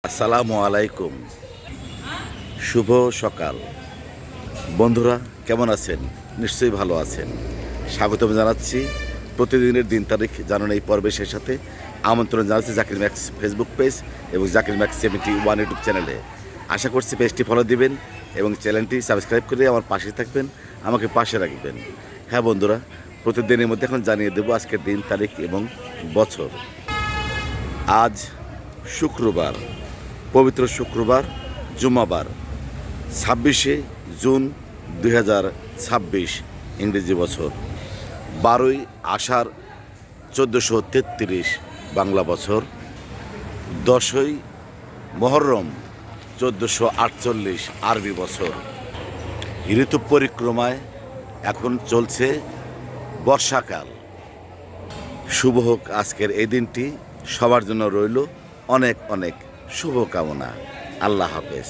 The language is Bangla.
আসসালামু আলাইকুম। শুভ সকাল বন্ধুরা, কেমন আছেন? নিশ্চয়ই ভালো আছেন। স্বাগতম জানাচ্ছি প্রতিদিনের দিন তারিখ জানানো এই পর্বের সাথে আমন্ত্রণ জানাচ্ছি জাকির ম্যাক্স ফেসবুক পেজ এবং জাকির ম্যাক্স 71 ইউটিউব চ্যানেলে। আশা করছি পেজটি ফলো দিবেন এবং চ্যানেলটি সাবস্ক্রাইব করে আমার পাশে থাকবেন, আমাকে পাশে রাখবেন। হ্যাঁ বন্ধুরা, প্রতিদিনের মধ্যে এখন জানিয়ে দেবো আজকের দিন তারিখ এবং বছর। আজ শুক্রবার, পবিত্র শুক্রবার, জুমাবার, 26শে জুন 2026 ইংরেজি বছর, 12ই আষাঢ় 1433 বাংলা বছর, 10ই মহররম 1448 আরবি বছর। ঋতু পরিক্রমায় এখন চলছে বর্ষাকাল। শুভ হোক আজকের এই দিনটি, সবার জন্য রইল অনেক অনেক শুভকামনা। আল্লাহ হাফেজ।